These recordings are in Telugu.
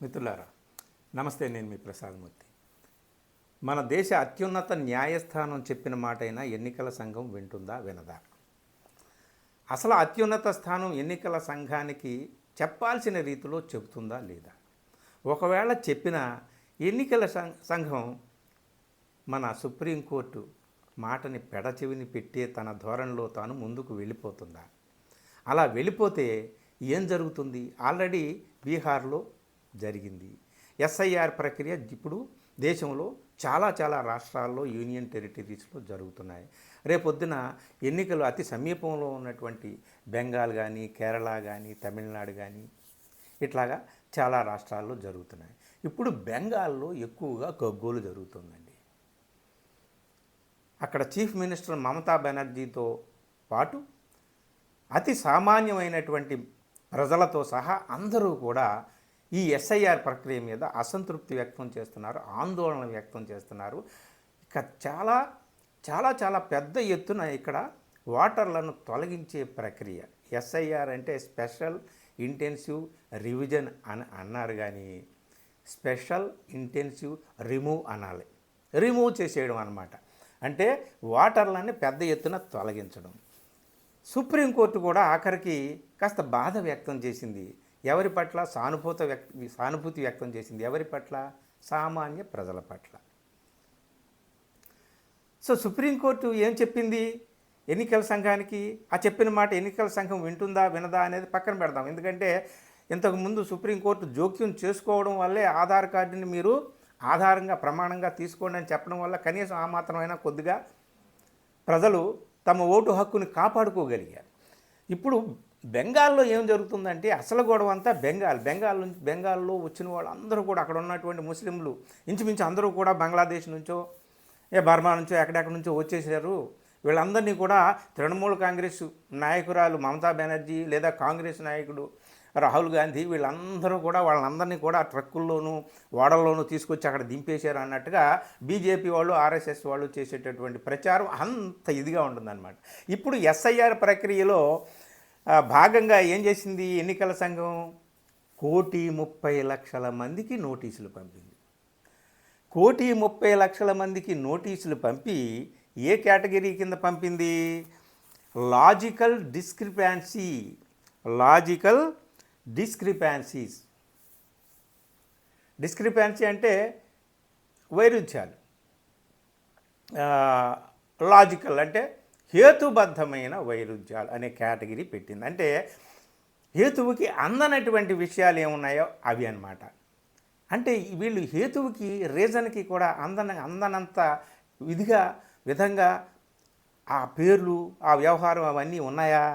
మిత్రులారా, నమస్తే. నేను మీ ప్రసాదమూర్తి. మన దేశ అత్యున్నత న్యాయస్థానం చెప్పిన మాటైనా ఎన్నికల సంఘం వింటుందా వినదా? అసలు అత్యున్నత స్థానం ఎన్నికల సంఘానికి చెప్పాల్సిన రీతిలో చెబుతుందా లేదా? ఒకవేళ చెప్పిన ఎన్నికల సంఘం మన సుప్రీంకోర్టు మాటని పెడచెవిని పెట్టే తన ధోరణిలో తాను ముందుకు వెళ్ళిపోతుందా? అలా వెళ్ళిపోతే ఏం జరుగుతుంది? ఆల్రెడీ బీహార్లో జరిగింది. ఎస్ఐఆర్ ప్రక్రియ ఇప్పుడు దేశంలో చాలా రాష్ట్రాల్లో, యూనియన్ టెరిటరీస్లో జరుగుతున్నాయి. రేపొద్దున ఎన్నికలు అతి సమీపంలో ఉన్నటువంటి బెంగాల్ కానీ, కేరళ కానీ, తమిళనాడు కానీ ఇట్లాగా చాలా రాష్ట్రాల్లో జరుగుతున్నాయి. ఇప్పుడు బెంగాల్లో ఎక్కువగా గగ్గోలు జరుగుతుందండి. అక్కడ చీఫ్ మినిస్టర్ మమతా బెనర్జీతో పాటు అతి సామాన్యమైనటువంటి ప్రజలతో సహా అందరూ కూడా ఈ ఎస్ఐఆర్ ప్రక్రియ మీద అసంతృప్తి వ్యక్తం చేస్తున్నారు, ఆందోళన వ్యక్తం చేస్తున్నారు. ఇక చాలా పెద్ద ఎత్తున ఇక్కడ ఓటర్లను తొలగించే ప్రక్రియ. ఎస్ఐఆర్ అంటే స్పెషల్ ఇంటెన్సివ్ రివిజన్ అని అన్నారు, కానీ స్పెషల్ ఇంటెన్సివ్ రిమూవ్ అనాలి. రిమూవ్ చేసేయడం అన్నమాట. అంటే ఓటర్లని పెద్ద ఎత్తున తొలగించడం. సుప్రీంకోర్టు కూడా ఆఖరికి కాస్త బాధ వ్యక్తం చేసింది. ఎవరి పట్ల? సానుభూతి వ్యక్తం చేసింది. ఎవరి పట్ల? సామాన్య ప్రజల పట్ల. సో సుప్రీంకోర్టు ఏం చెప్పింది ఎన్నికల సంఘానికి? ఆ చెప్పిన మాట ఎన్నికల సంఘం వింటుందా వినదా అనేది పక్కన పెడదాం. ఎందుకంటే ఇంతకుముందు సుప్రీంకోర్టు జోక్యం చేసుకోవడం వల్లే ఆధార్ కార్డుని మీరు ఆధారంగా ప్రమాణంగా తీసుకోండి అని చెప్పడం వల్ల కనీసం ఆ మాత్రమైనా కొద్దిగా ప్రజలు తమ ఓటు హక్కుని కాపాడుకోగలిగారు. ఇప్పుడు బెంగాల్లో ఏం జరుగుతుందంటే అసలు గొడవ అంతా బెంగాల్లో వచ్చిన వాళ్ళందరూ కూడా అక్కడ ఉన్నటువంటి ముస్లింలు ఇంచుమించు అందరూ కూడా బంగ్లాదేశ్ నుంచో బర్మా నుంచో ఎక్కడెక్కడి నుంచో వచ్చేసారు. వీళ్ళందరినీ కూడా తృణమూల్ కాంగ్రెస్ నాయకురాలు మమతా బెనర్జీ లేదా కాంగ్రెస్ నాయకుడు రాహుల్ గాంధీ వీళ్ళందరూ కూడా వాళ్ళందరినీ కూడా ట్రక్కుల్లోనూ ఓడల్లోనూ తీసుకొచ్చి అక్కడ దింపేశారు అన్నట్టుగా బీజేపీ వాళ్ళు, ఆర్ఎస్ఎస్ వాళ్ళు చేసేటటువంటి ప్రచారం అంత ఇదిగా ఉంటుందన్నమాట. ఇప్పుడు ఎస్ఐఆర్ ప్రక్రియలో భాగంగా ఏం చేసింది ఎన్నికల సంఘం? 1,30,00,000 మందికి నోటీసులు పంపింది. 1,30,00,000 మందికి నోటీసులు పంపి ఏ కేటగిరీ కింద పంపింది? Logical discrepancies. డిస్క్రిపెన్సీ అంటే వైరుధ్యాలు. లాజికల్ అంటే హేతుబద్ధమైన వైరుధ్యాలు అనే కేటగిరీ పెట్టింది. అంటే హేతువుకి అందనటువంటి విషయాలు ఏమున్నాయో అవి అన్నమాట. అంటే వీళ్ళు హేతువుకి, రీజన్కి కూడా అందనంత విధంగా ఆ పేర్లు, ఆ వ్యవహారం అవన్నీ ఉన్నాయా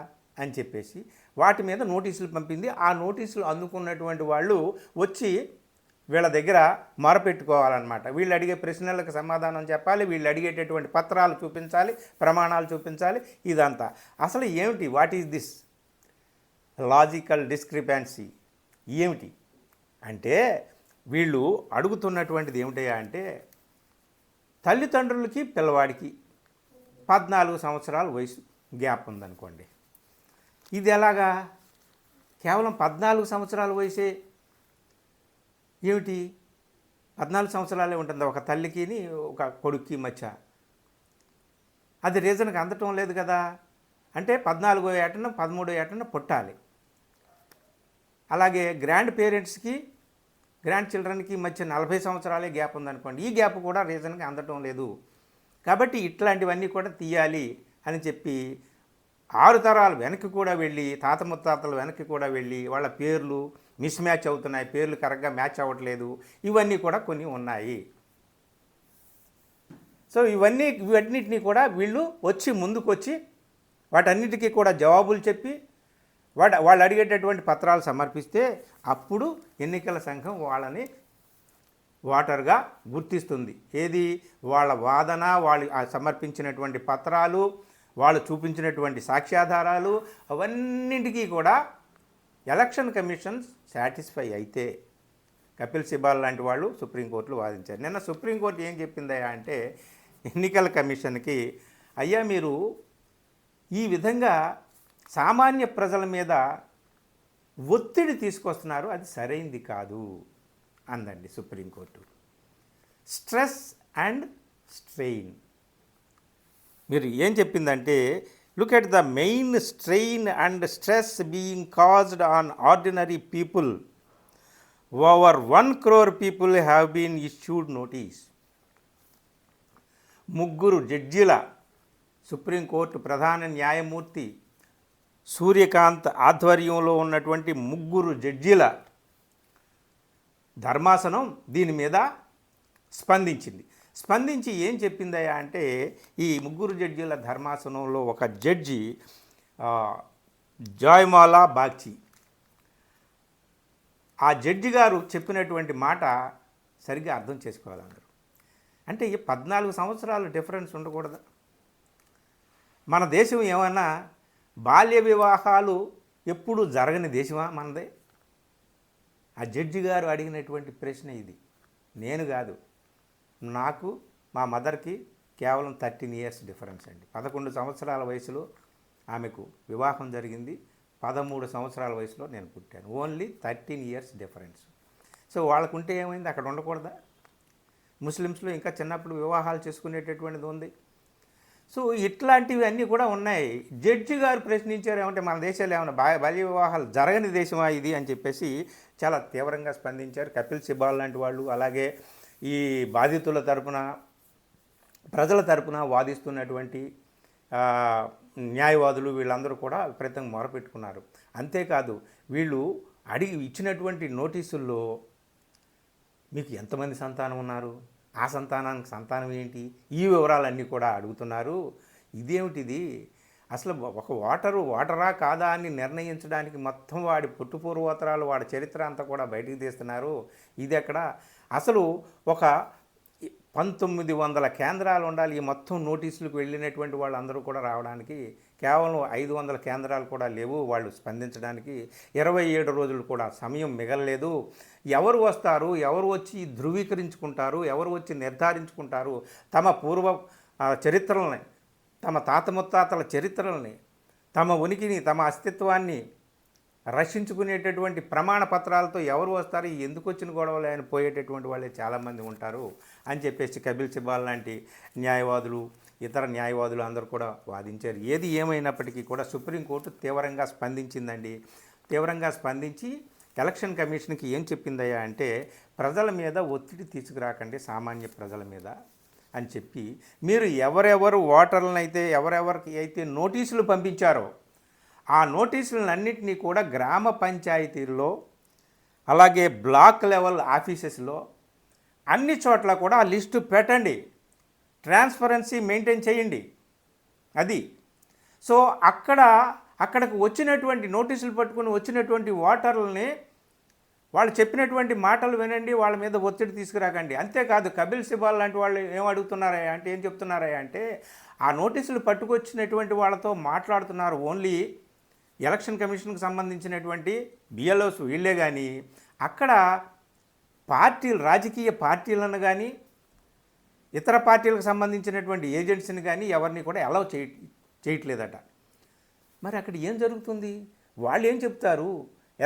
అని చెప్పేసి వాటి మీద నోటీసులు పంపింది. ఆ నోటీసులు అందుకున్నటువంటి వాళ్ళు వచ్చి వీళ్ళ దగ్గర మొరపెట్టుకోవాలన్నమాట. వీళ్ళు అడిగే ప్రశ్నలకు సమాధానం చెప్పాలి, వీళ్ళు అడిగేటటువంటి పత్రాలు చూపించాలి, ప్రమాణాలు చూపించాలి. ఇదంతా అసలు ఏమిటి? What is this logical discrepancy ఏమిటి అంటే వీళ్ళు అడుగుతున్నటువంటిది ఏమిటయా అంటే తల్లిదండ్రులకి పిల్లవాడికి 14 సంవత్సరాల వయసు గ్యాప్ ఉందనుకోండి. ఇది ఎలాగా? కేవలం 14 సంవత్సరాల వయసే ఏమిటి? 14 సంవత్సరాలే ఉంటుంది ఒక తల్లికి ఒక కొడుక్కి మధ్య. అది రీజన్కి అందటం లేదు కదా. అంటే 14వ ఏటన 13వ ఏటన పుట్టాలి. అలాగే గ్రాండ్ పేరెంట్స్కి, గ్రాండ్ చిల్డ్రన్కి మధ్య 40 సంవత్సరాలే గ్యాప్ ఉందనుకోండి. ఈ గ్యాప్ కూడా రీజన్కి అందటం లేదు. కాబట్టి ఇట్లాంటివన్నీ కూడా తీయాలి అని చెప్పి 6 తరాలు వెనక్కి కూడా వెళ్ళి, తాత ముత్తాతలు వెనక్కి కూడా వెళ్ళి వాళ్ళ పేర్లు మిస్ మ్యాచ్ అవుతున్నాయి, పేర్లు కరెక్ట్గా మ్యాచ్ అవ్వట్లేదు, ఇవన్నీ కూడా కొన్ని ఉన్నాయి. సో ఇవన్నిటినీ కూడా వీళ్ళు ముందుకు వచ్చి వాటన్నిటికీ కూడా జవాబులు చెప్పి వాళ్ళు అడిగేటటువంటి పత్రాలు సమర్పిస్తే అప్పుడు ఎన్నికల సంఘం వాళ్ళని ఓటర్గా గుర్తిస్తుంది. ఏది? వాళ్ళ వాదన, వాళ్ళు సమర్పించినటువంటి పత్రాలు, వాళ్ళు చూపించినటువంటి సాక్ష్యాధారాలు అవన్నింటికీ కూడా ఎలక్షన్ కమిషన్ సాటిస్ఫై అయితే కపిల్ సిబాల్ లాంటి వాళ్ళు సుప్రీంకోర్టులో వాదించారు. నిన్న సుప్రీంకోర్టు ఏం చెప్పిందయ్యా అంటే ఎన్నికల కమిషన్కి, అయ్యా మీరు ఈ విధంగా సామాన్య ప్రజల మీద ఒత్తిడి తీసుకొస్తున్నారు, అది సరైంది కాదు. అందండి సుప్రీంకోర్టు. Stress and strain. మీరు ఏం చెప్పిందంటే, look at the main strain and stress being caused on ordinary people. Over 1 crore people have been issued notice. 3 జడ్జీల సుప్రీంకోర్టు ప్రధాన న్యాయమూర్తి సూర్యకాంత్ ఆధ్వర్యంలో ఉన్నటువంటి 3 జడ్జీల ధర్మాసనం దీని మీద స్పందించి ఏం చెప్పిందయ్యా అంటే, ఈ 3 జడ్జీల ధర్మాసనంలో ఒక జడ్జి జాయ్మాలా బాగ్చి, ఆ జడ్జి గారు చెప్పినటువంటి మాట సరిగ్గా అర్థం చేసుకోవాలి అందరూ. అంటే 14 సంవత్సరాల డిఫరెన్స్ ఉండకూడదా? మన దేశం ఏమన్నా బాల్య వివాహాలు ఎప్పుడు జరగని దేశమా మనదే? ఆ జడ్జి గారు అడిగినటువంటి ప్రశ్న ఇది. నేను కాదు, నాకు మా మదర్కి కేవలం 13 years డిఫరెన్స్ అండి. 11 సంవత్సరాల వయసులో ఆమెకు వివాహం జరిగింది, 13 సంవత్సరాల వయసులో నేను పుట్టాను. Only 13 years difference. సో వాళ్ళకుంటే ఏమైంది, అక్కడ ఉండకూడదా? ముస్లిమ్స్లో ఇంకా చిన్నప్పుడు వివాహాలు చేసుకునేటటువంటిది ఉంది. సో ఇట్లాంటివి అన్నీ కూడా ఉన్నాయి. జడ్జి గారు ప్రశ్నించారు ఏమంటే, మన దేశాలు ఏమైనా బాల్య వివాహాలు జరగని దేశమా ఇది అని చెప్పేసి చాలా తీవ్రంగా స్పందించారు. కపిల్ సిబాల్ లాంటి వాళ్ళు, అలాగే ఈ బాధితుల తరపున, ప్రజల తరపున వాదిస్తున్నటువంటి న్యాయవాదులు వీళ్ళందరూ కూడా విపరీతంగా మొరపెట్టుకున్నారు. అంతేకాదు, వీళ్ళు ఇచ్చినటువంటి నోటీసుల్లో మీకు ఎంతమంది సంతానం ఉన్నారు, ఆ సంతానానికి సంతానం ఏంటి, ఈ వివరాలన్నీ కూడా అడుగుతున్నారు. ఇదేమిటిది? అసలు ఒక ఓటరా కాదా అని నిర్ణయించడానికి మొత్తం వాడి పుట్టుపూర్వోత్తరాలు, వాడి చరిత్ర అంతా కూడా బయటికి తీస్తున్నారు. ఇది ఎక్కడ? అసలు ఒక 1900 కేంద్రాలు ఉండాలి ఈ మొత్తం నోటీసులకు వెళ్ళినటువంటి వాళ్ళందరూ కూడా రావడానికి. కేవలం 500 కేంద్రాలు కూడా లేవు వాళ్ళు స్పందించడానికి. 27 రోజులు కూడా సమయం మిగలలేదు. ఎవరు వస్తారు, ఎవరు వచ్చి ధృవీకరించుకుంటారు, ఎవరు వచ్చి నిర్ధారించుకుంటారు తమ పూర్వ చరిత్రలని, తమ తాత ముత్తాతల చరిత్రలని, తమ ఉనికిని, తమ అస్తిత్వాన్ని రక్షించుకునేటటువంటి ప్రమాణ పత్రాలతో ఎవరు వస్తారు? ఎందుకు వచ్చిన గొడవలు ఆయన పోయేటటువంటి వాళ్ళే చాలామంది ఉంటారు అని చెప్పేసి కపిల్ సిబాల్ లాంటి న్యాయవాదులు, ఇతర న్యాయవాదులు అందరూ కూడా వాదించారు. ఏది ఏమైనప్పటికీ కూడా సుప్రీంకోర్టు తీవ్రంగా స్పందించిందండి. తీవ్రంగా స్పందించి ఎలక్షన్ కమిషన్కి ఏం చెప్పిందయ్యా అంటే, ప్రజల మీద ఒత్తిడి తీసుకురాకండి, సామాన్య ప్రజల మీద అని చెప్పి, మీరు ఎవరెవరు ఓటర్లను అయితే ఎవరెవరికి అయితే నోటీసులు పంపించారో ఆ నోటీసులన్నింటినీ కూడా గ్రామ పంచాయతీల్లో, అలాగే బ్లాక్ లెవెల్ ఆఫీసెస్లో అన్ని చోట్ల కూడా ఆ లిస్టు పెట్టండి, ట్రాన్స్పరెన్సీ మెయింటైన్ చేయండి. అది సో అక్కడికి వచ్చినటువంటి నోటీసులు పట్టుకుని వచ్చినటువంటి ఓటర్లని వాళ్ళు చెప్పినటువంటి మాటలు వినండి, వాళ్ళ మీద ఒత్తిడి తీసుకురాకండి. అంతేకాదు, కపిల్ సిబాల్ లాంటి వాళ్ళు ఏం అడుగుతున్నారా అంటే, ఏం చెప్తున్నారా అంటే, ఆ నోటీసులు పట్టుకొచ్చినటువంటి వాళ్ళతో మాట్లాడుతున్నారు ఓన్లీ ఎలక్షన్ కమిషన్కి సంబంధించినటువంటి బిఎల్ఓస్ వీళ్ళే, కానీ అక్కడ పార్టీలు, రాజకీయ పార్టీలను కానీ ఇతర పార్టీలకు సంబంధించినటువంటి ఏజెంట్స్ని కానీ ఎవరిని కూడా అలౌ చేయట్లేదట. మరి అక్కడ ఏం జరుగుతుంది? వాళ్ళు ఏం చెప్తారు?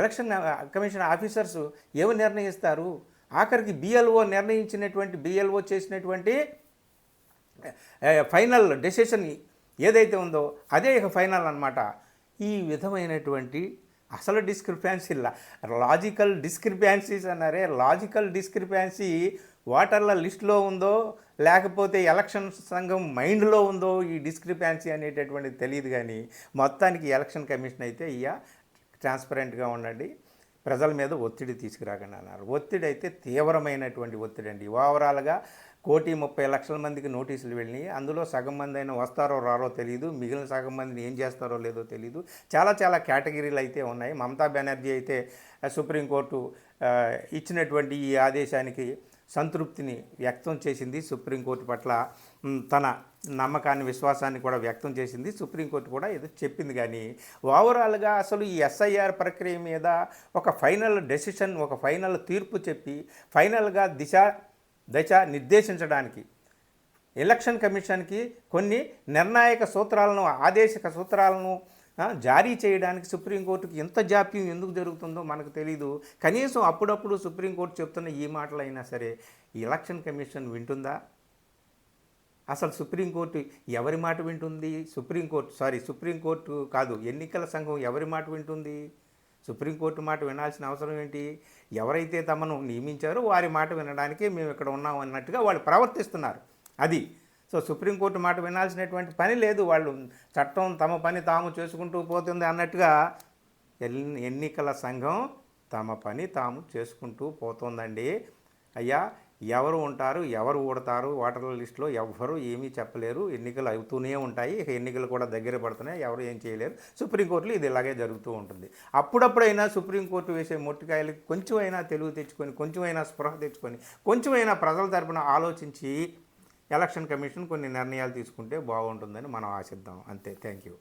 ఎలక్షన్ కమిషన్ ఆఫీసర్స్ ఏమి నిర్ణయిస్తారు? ఆఖరికి బిఎల్ఓ చేసినటువంటి ఫైనల్ డెసిషన్ ఏదైతే ఉందో అదే ఇక ఫైనల్ అన్నమాట. ఈ విధమైనటువంటి అసలు లాజికల్ డిస్క్రిపెన్సీస్ అన్నారే, లాజికల్ డిస్క్రిపెన్సీ ఓటర్ల లిస్టులో ఉందో లేకపోతే ఎలక్షన్ సంఘం మైండ్లో ఉందో ఈ డిస్క్రిపెన్సీ అనేటటువంటిది తెలియదు. కానీ మొత్తానికి ఎలక్షన్ కమిషన్ అయితే ట్రాన్స్పరెంట్గా ఉండండి, ప్రజల మీద ఒత్తిడి తీసుకురాకండి అన్నారు. ఒత్తిడి అయితే తీవ్రమైనటువంటి ఒత్తిడి అండి. ఓవరాల్గా 1,30,00,000 మందికి నోటీసులు వెళ్ళినాయి. అందులో సగం మంది అయినా వస్తారో రారో తెలియదు, మిగిలిన సగం మందిని ఏం చేస్తారో లేదో తెలియదు. చాలా కేటగిరీలు అయితే ఉన్నాయి. మమతా బెనర్జీ అయితే సుప్రీంకోర్టు ఇచ్చినటువంటి ఈ ఆదేశానికి సంతృప్తిని వ్యక్తం చేసింది. సుప్రీంకోర్టు పట్ల తన నమ్మకాన్ని, విశ్వాసాన్ని కూడా వ్యక్తం చేసింది. సుప్రీంకోర్టు కూడా ఏదో చెప్పింది. కానీ ఓవరాల్గా అసలు ఈ ఎస్ఐఆర్ ప్రక్రియ మీద ఒక ఫైనల్ డెసిషన్, ఒక ఫైనల్ తీర్పు చెప్పి ఫైనల్గా దశ నిర్దేశించడానికి ఎలక్షన్ కమిషన్కి కొన్ని నిర్ణాయక సూత్రాలను, ఆదేశక సూత్రాలను జారీ చేయడానికి సుప్రీంకోర్టుకి ఎంత జాప్యం ఎందుకు జరుగుతుందో మనకు తెలీదు. కనీసం అప్పుడప్పుడు సుప్రీంకోర్టు చెప్తున్న ఈ మాటలైనా సరే ఈ ఎలక్షన్ కమిషన్ వింటుందా? అసలు సుప్రీంకోర్టు ఎవరి మాట వింటుంది? సుప్రీంకోర్టు కాదు, ఎన్నికల సంఘం ఎవరి మాట వింటుంది? సుప్రీంకోర్టు మాట వినాల్సిన అవసరం ఏంటి? ఎవరైతే తమను నియమించారో వారి మాట వినడానికే మేము ఇక్కడ ఉన్నాం అన్నట్టుగా వాళ్ళు ప్రవర్తిస్తున్నారు. అది సో సుప్రీంకోర్టు మాట వినాల్సినటువంటి పని లేదు. వాళ్ళు చట్టం తమ పని తాము చేసుకుంటూ పోతుంది అన్నట్టుగా ఎన్నికల సంఘం తమ పని తాము చేసుకుంటూ పోతుందండి. అయ్యా, ఎవరు ఉంటారు, ఎవరు ఊడతారు ఓటర్ల లిస్టులో ఎవ్వరూ ఏమీ చెప్పలేరు. ఎన్నికలు అవుతూనే ఉంటాయి. ఎన్నికలు కూడా దగ్గర పడుతున్నాయి. ఎవరు ఏం చేయలేరు. సుప్రీంకోర్టులో ఇది ఇలాగే జరుగుతూ ఉంటుంది. అప్పుడప్పుడైనా సుప్రీంకోర్టు వేసే మొట్టికాయలకి కొంచెమైనా తెలివి తెచ్చుకొని, కొంచెమైనా స్పృహ తెచ్చుకొని, కొంచెమైనా ప్రజల తరపున ఆలోచించి ఎలక్షన్ కమిషన్ కొన్ని నిర్ణయాలు తీసుకుంటే బాగుంటుందని మనం ఆశిద్దాం. అంతే. Thank you.